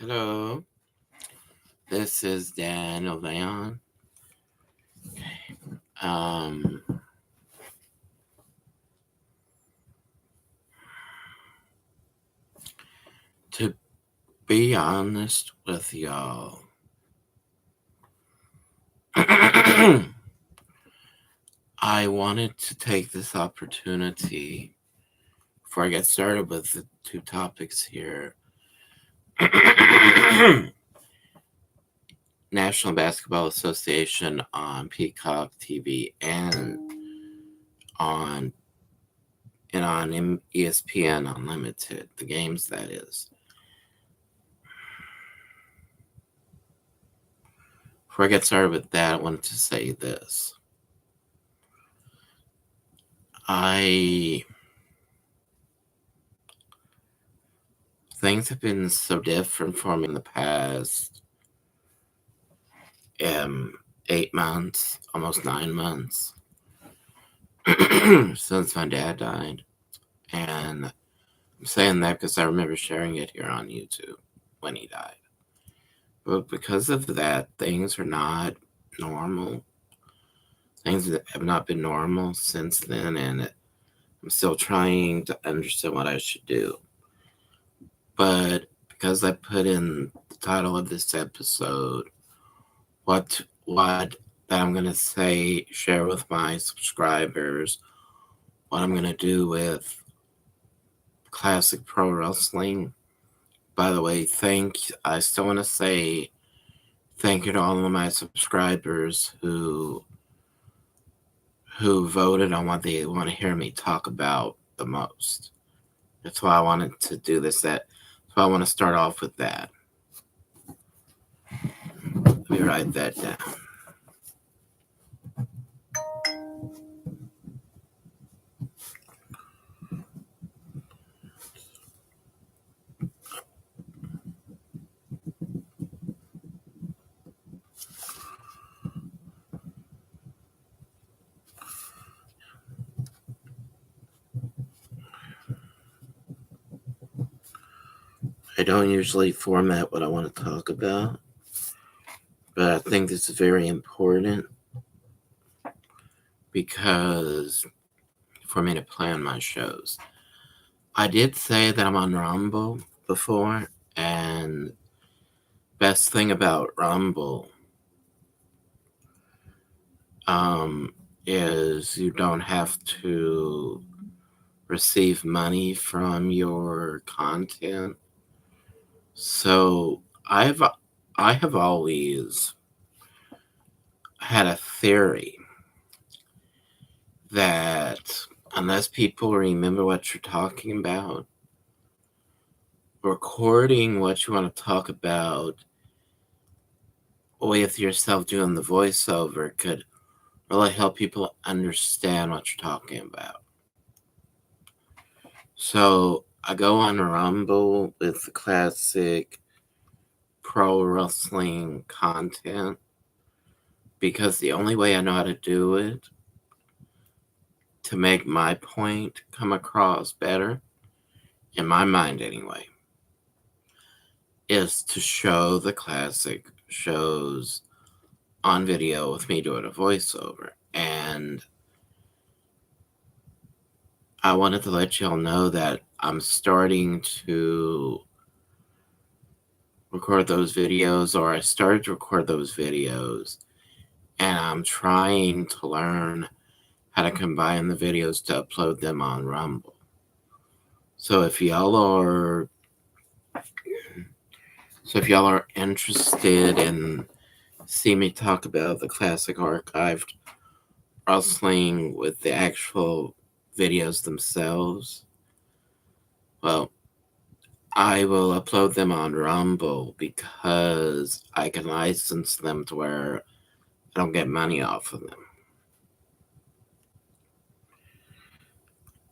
Hello, this is Daniel Leon. Um, to be honest with y'all, I wanted to take this opportunity before I get started with the two topics here. National Basketball Association on Peacock TV on on ESPN Unlimited, the games that is. Before I get started with that, I wanted to say this. Things have been so different for me in the past 8 months, almost 9 months, since my dad died. And I'm saying that because I remember sharing it here on YouTube when he died. But because of that, things are not normal. Things have not been normal since then, and I'm still trying to understand what I should do. But because I put in the title of this episode, what that I'm going to share with my subscribers, what I'm going to do with classic pro wrestling. By the way, I still want to say thank you to all of my subscribers who voted on what they want to hear me talk about the most. That's why I wanted to do this. So I want to start off with that. Let me write that down. I don't usually format what I want to talk about, but I think this is very important because for me to plan my shows. I did say that I'm on Rumble before, and best thing about Rumble is you don't have to receive money from your content. So I have always had a theory that unless people remember what you're talking about, recording what you want to talk about with yourself doing the voiceover could really help people understand what you're talking about. So I go on Rumble with the classic pro wrestling content because the only way I know how to do it to make my point come across better, in my mind anyway, is to show the classic shows on video with me doing a voiceover. And I wanted to let y'all know that I'm starting to record those videos, or I started to record those videos, and I'm trying to learn how to combine the videos to upload them on Rumble. So if y'all are interested in seeing me talk about the classic archived wrestling with the actual videos themselves, well, I will upload them on Rumble because I can license them to where I don't get money off of them.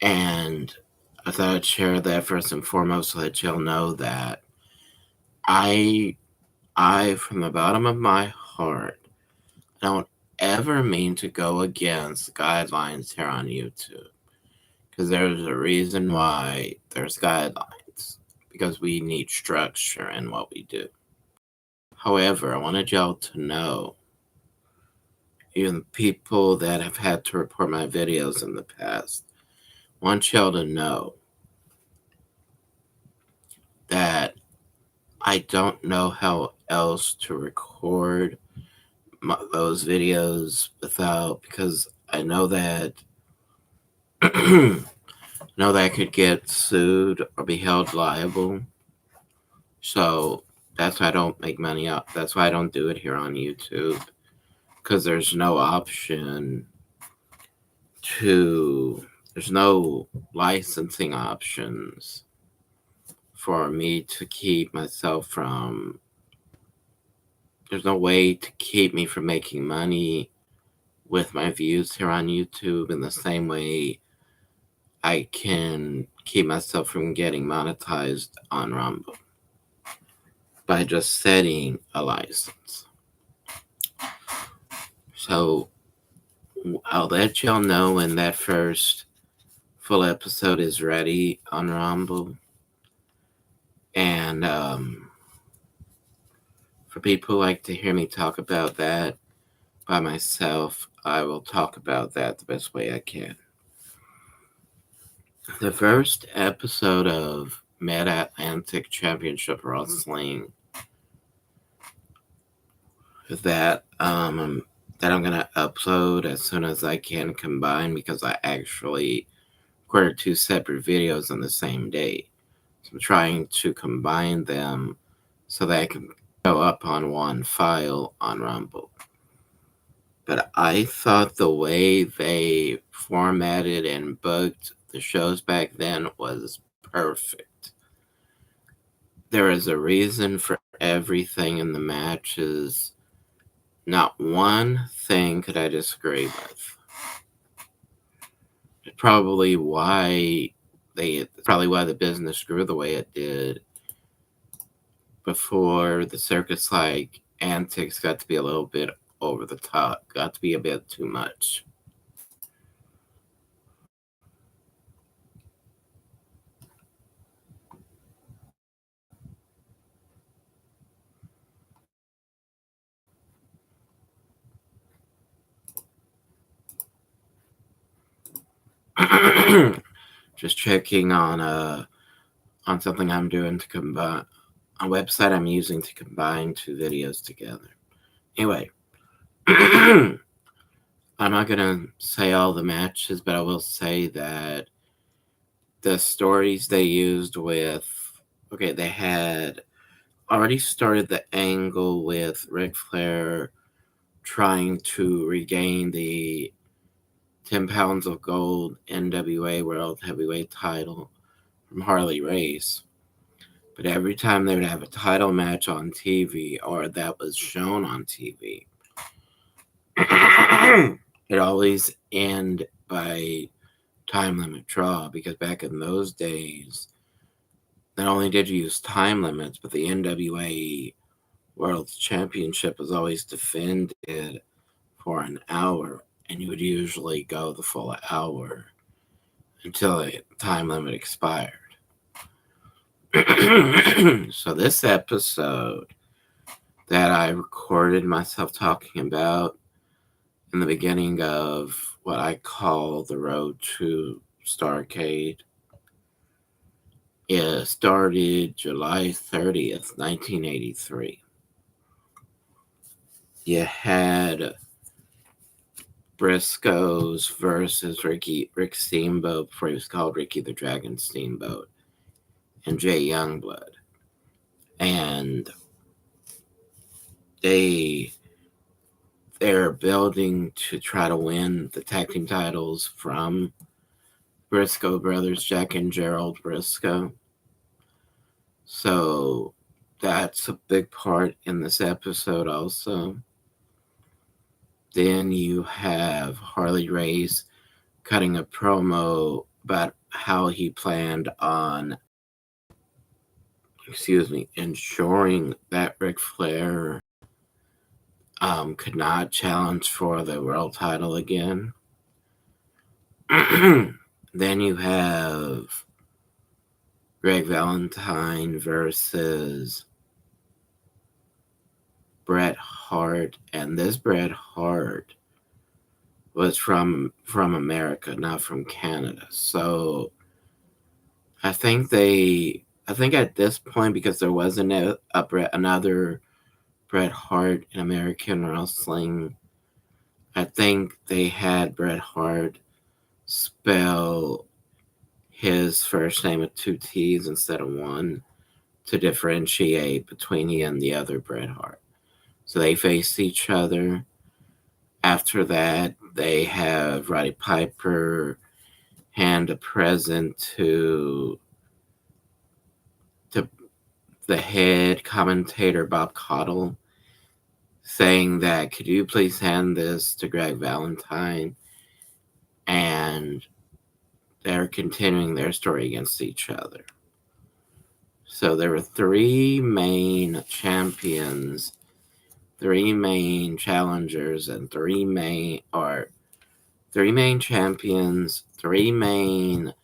And I thought I'd share that first and foremost to let y'all know that I, from the bottom of my heart, don't ever mean to go against guidelines here on YouTube. Because there's a reason why there's guidelines. because we need structure in what we do. However, I wanted y'all to know, even people that have had to report my videos in the past, I want y'all to know that I don't know how else to record those videos because I know that I could get sued or be held liable. So that's why I don't make money up. That's why I don't do it here on YouTube, because there's no option there's no licensing options for me to keep myself from, there's no way to keep me from making money with my views here on YouTube in the same way I can keep myself from getting monetized on Rumble by just setting a license. So I'll let y'all know when that first full episode is ready on Rumble. And for people who like to hear me talk about that by myself, I will talk about that the best way I can. The first episode of Mid-Atlantic Championship Wrestling that I'm gonna upload as soon as I can combine, because I actually recorded 2 separate videos on the same day. So I'm trying to combine them so that I can go up on one file on Rumble. But I thought the way they formatted and booked the shows back then was perfect. There is a reason for everything in the matches. Not one thing could I disagree with. It's probably why the business grew the way it did. Before the circus-like antics got to be a little bit over the top, got to be a bit too much. Just checking on something I'm doing to combine, a website I'm using to combine 2 videos together. Anyway, I'm not gonna say all the matches, but I will say that the stories they used they had already started the angle with Ric Flair trying to regain the 10 pounds of gold NWA World Heavyweight title from Harley Race. But every time they would have a title match on TV, or that was shown on TV, it always ended by time limit draw, because back in those days, not only did you use time limits, but the NWA World Championship was always defended for an hour, and you would usually go the full hour until the time limit expired. So this episode that I recorded myself talking about in the beginning of what I call the road to Starrcade, it started July 30th, 1983. You had Briscoes versus Rick Steamboat, before he was called Ricky the Dragon Steamboat, and Jay Youngblood. And they're building to try to win the tag team titles from Briscoe brothers, Jack and Gerald Briscoe. So that's a big part in this episode also. Then you have Harley Race cutting a promo about how he planned on ensuring that Ric Flair could not challenge for the world title again. Then you have Greg Valentine versus Bret Hart, and this Bret Hart was from America, not from Canada. So I think at this point, because there wasn't another Bret Hart in American wrestling, I think they had Bret Hart spell his first name with two T's instead of one to differentiate between he and the other Bret Hart. So they face each other. After that, they have Roddy Piper hand a present to the head commentator Bob Caudle, saying that could you please hand this to Greg Valentine, and they're continuing their story against each other. So there were three main champions, three main challengers, and three main champions, three main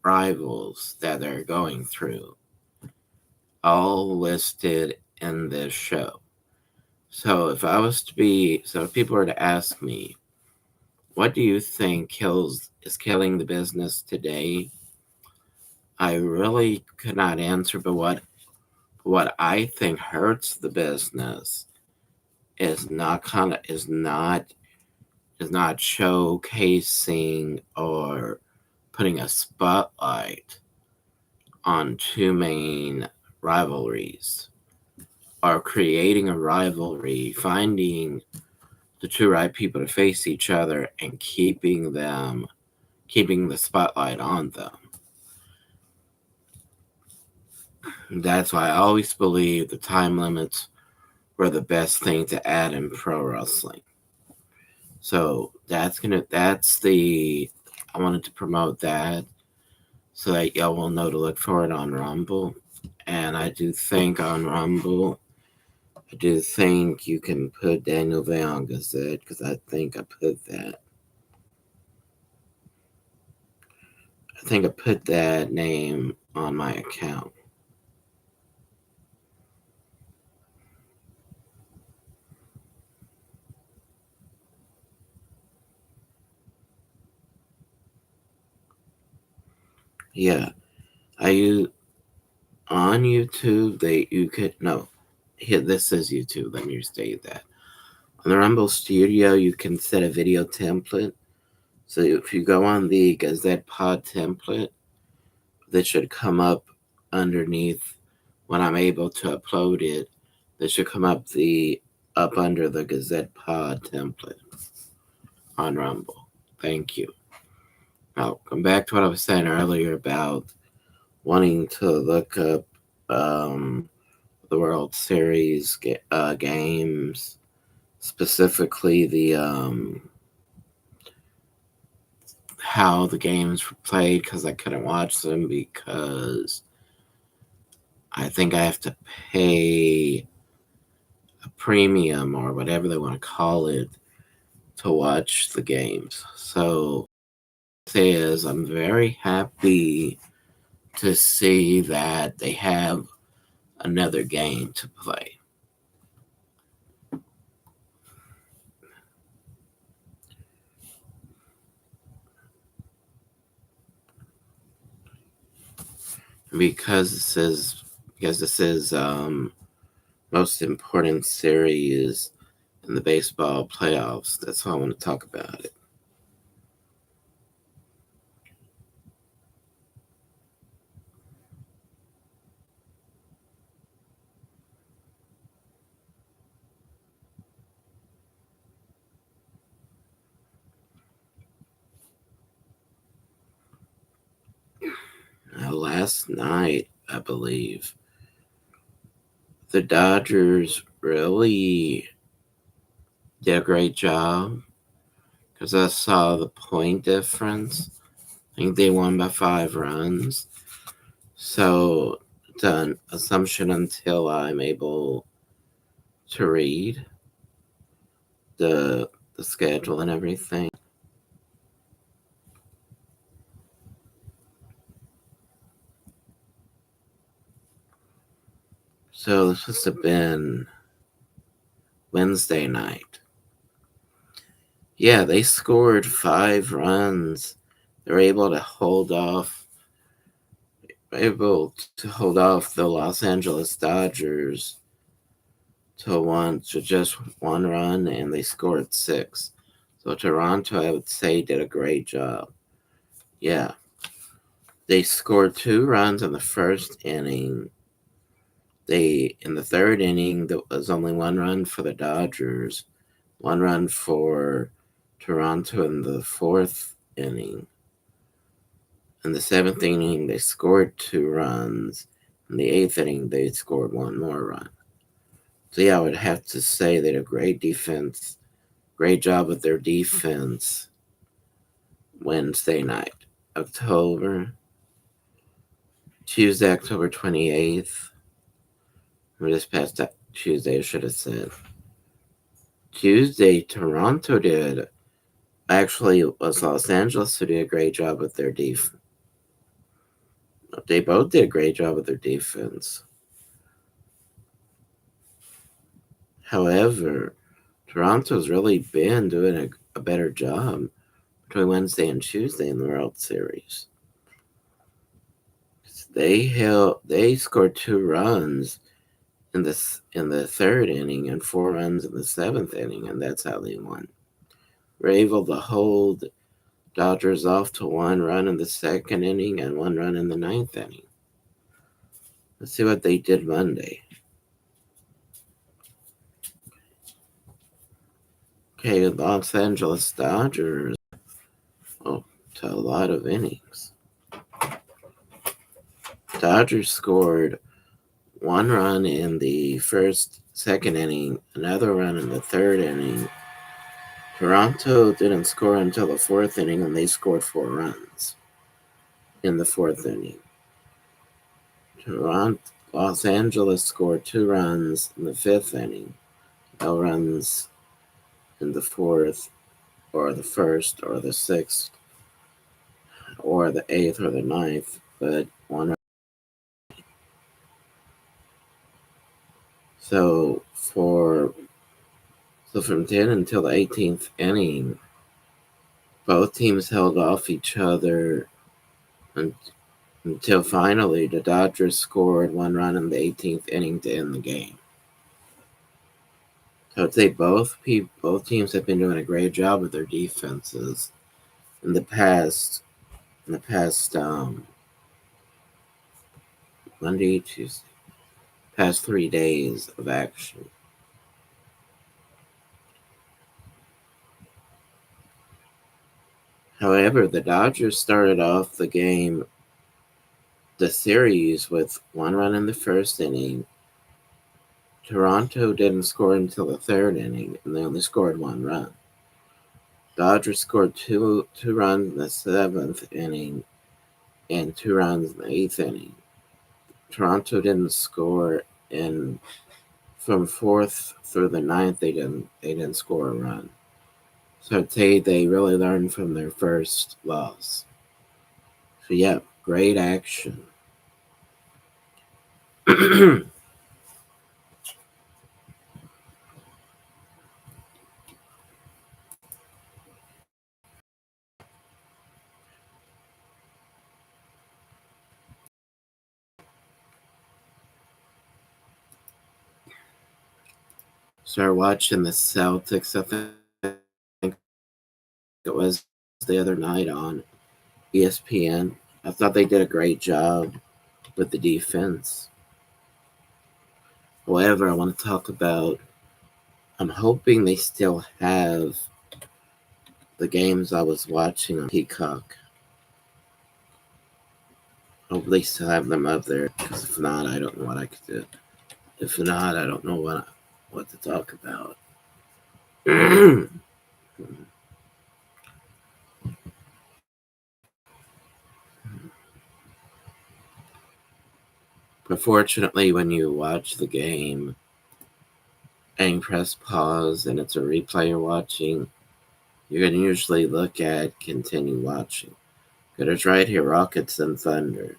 rivals that they're going through, all listed in this show. So if people were to ask me, what do you think is killing the business today? I really could not answer, but what I think hurts the business is not showcasing or putting a spotlight on two main rivalries, or creating a rivalry, finding the two right people to face each other and keeping the spotlight on them. That's why I always believe the time limits were the best thing to add in pro wrestling. So that's the I wanted to promote that so that y'all will know to look for it on Rumble. And I do think on Rumble, I do think you can put Daniel Vay on Gazette, because I think I put that. I think I put that name on my account. Yeah, I use on YouTube. You could no. Here, this is YouTube. Let me state that. On the Rumble Studio, you can set a video template. So if you go on the Gazette Pod template, that should come up underneath when I'm able to upload it. That should come up under the Gazette Pod template on Rumble. Thank you. Now, come back to what I was saying earlier about wanting to look up the World Series games, specifically the how the games were played, because I couldn't watch them because I think I have to pay a premium or whatever they want to call it to watch the games. So, is I'm very happy to see that they have another game to play. Because this is most important series in the baseball playoffs. That's why I want to talk about it. Last night, I believe, the Dodgers really did a great job, because I saw the point difference. I think they won by 5 runs. So, it's an assumption until I'm able to read the schedule and everything. So this must have been Wednesday night. Yeah, they scored 5 runs. They were able to hold off the Los Angeles Dodgers to just 1 run, and they scored 6. So Toronto, I would say, did a great job. Yeah, they scored 2 runs in the first inning. In the third inning, there was only 1 run for the Dodgers, 1 run for Toronto in the fourth inning. In the seventh inning, they scored 2 runs. In the eighth inning, they scored 1 more run. So yeah, I would have to say they did a great job with their defense Wednesday night. Tuesday, October 28th. Or this past Tuesday, I should have said. Tuesday, Toronto did. Actually, it was Los Angeles who did a great job with their defense. They both did a great job with their defense. However, Toronto's really been doing a better job between Wednesday and Tuesday in the World Series. They scored 2 runs in the third inning and 4 runs in the seventh inning, and that's how they won. Were able to hold Dodgers off to 1 run in the second inning and 1 run in the ninth inning. Let's see what they did Monday. Okay, Los Angeles Dodgers. Oh, to a lot of innings. Dodgers scored 1 run in the second inning, another run in the third inning. Toronto didn't score until the fourth inning, and they scored 4 runs in the fourth inning. Los Angeles scored 2 runs in the fifth inning, no runs in the fourth, or the first, or the sixth, or the eighth, or the ninth, but 1 run. So from 10 until the 18th inning, both teams held off each other until finally the Dodgers scored 1 run in the 18th inning to end the game. So I'd say both teams have been doing a great job with their defenses in the past Monday, Tuesday, past 3 days of action. However, the Dodgers started off the series with 1 run in the first inning. Toronto didn't score until the third inning, and they only scored 1 run. Dodgers scored two runs in the seventh inning and 2 runs in the eighth inning. Toronto didn't score, and from fourth through the ninth, they didn't score a run. So I'd say they really learned from their first loss. So yeah, great action. Started watching the Celtics. I think it was the other night on ESPN. I thought they did a great job with the defense. However, I want to talk about. I'm hoping they still have the games I was watching on Peacock. Hopefully, they still have them up there. Because if not, I don't know what I could do. If not, I don't know what to talk about. But fortunately, when you watch the game and press pause and it's a replay you're watching, you can usually look at continue watching. But it's right here, Rockets and Thunder.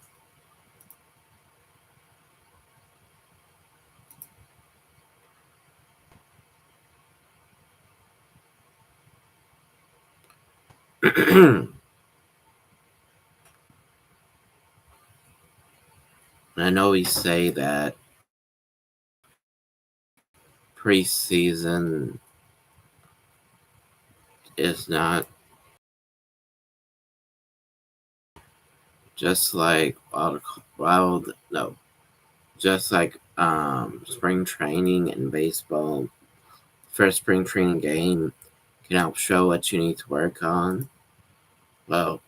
I know we say that preseason is not just like no, just like spring training in baseball. First spring training game can help show what you need to work on. Well,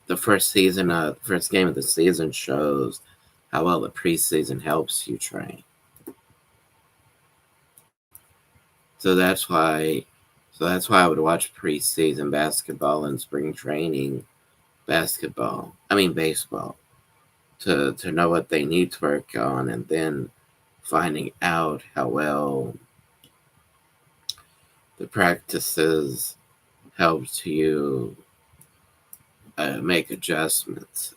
the first game of the season shows how well the preseason helps you train. So that's why, so that's why I would watch preseason basketball and spring training basketball. I mean baseball to know what they need to work on, and then finding out how well the practices helps you make adjustments.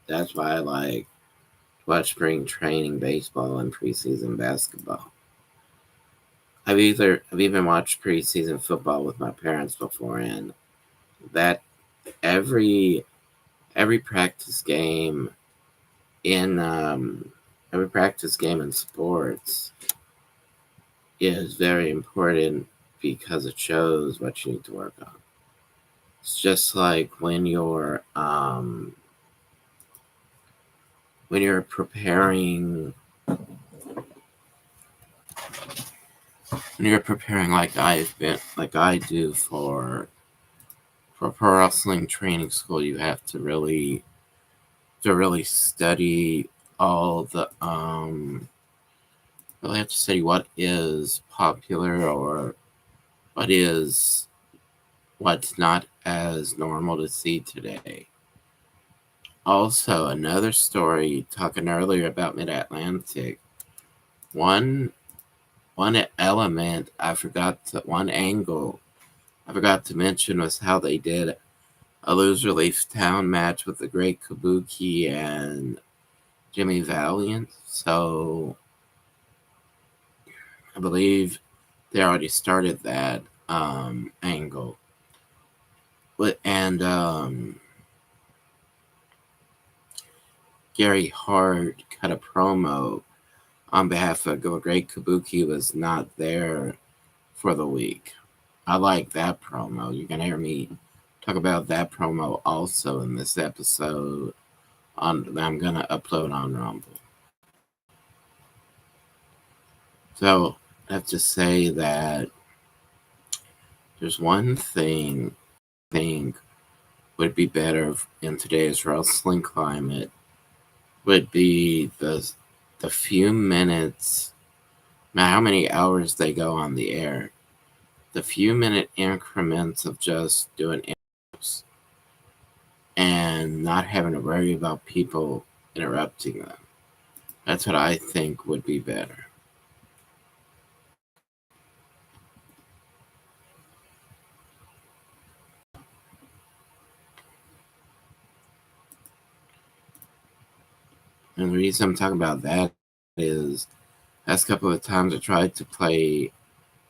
That's why I like watch spring training baseball and preseason basketball. I've even watched preseason football with my parents before, and that every every practice game in every practice game in sports is very important because it shows what you need to work on. It's just like when you're preparing like I do for pro wrestling training school. You have to really study all the really have to study what is popular or what is what's not as normal to see today. Also, another story talking earlier about Mid Atlantic. One one angle I forgot to mention was how they did a loser leaves town match with the Great Kabuki and Jimmy Valiant. So I believe they already started that angle. And Gary Hart cut a promo on behalf of Great Kabuki was not there for the week. I like that promo. You're gonna hear me talk about that promo also in this episode that I'm gonna upload on Rumble. So I have to say that there's one thing I think would be better in today's wrestling climate would be the few minutes, now how many hours they go on the air, the few minute increments of just doing interviews and not having to worry about people interrupting them. That's what I think would be better. And the reason I'm talking about that is last couple of times I tried to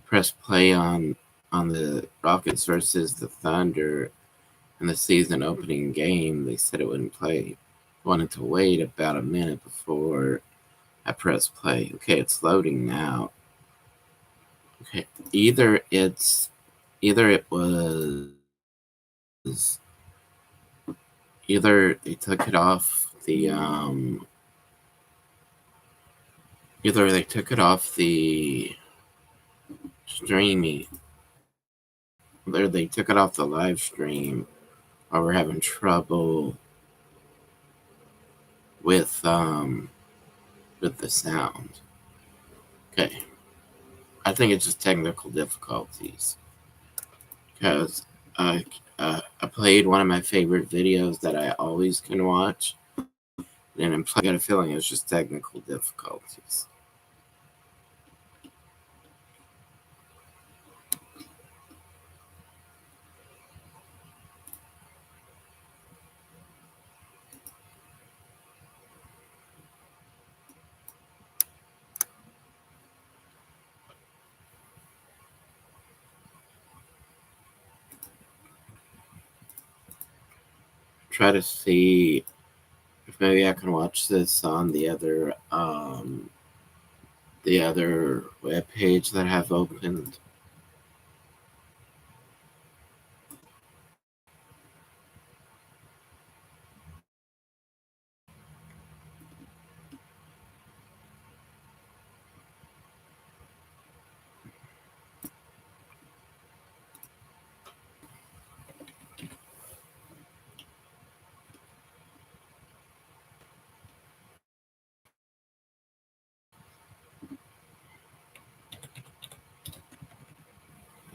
press play on the Rockets versus the Thunder in the season opening game. They said it wouldn't play. I wanted to wait about a minute before I press play. Okay, it's loading now. Okay, either it was either they took it off the either they took it off the streaming, or they took it off the live stream, or we're having trouble with the sound. Okay, I think it's just technical difficulties because I played one of my favorite videos that I always can watch, and I got a feeling it's just technical difficulties. try to see if maybe I can watch this on the other web page that I have opened.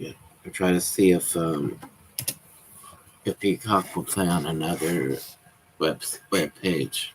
Yeah, I try to see if Peacock will play on another web page.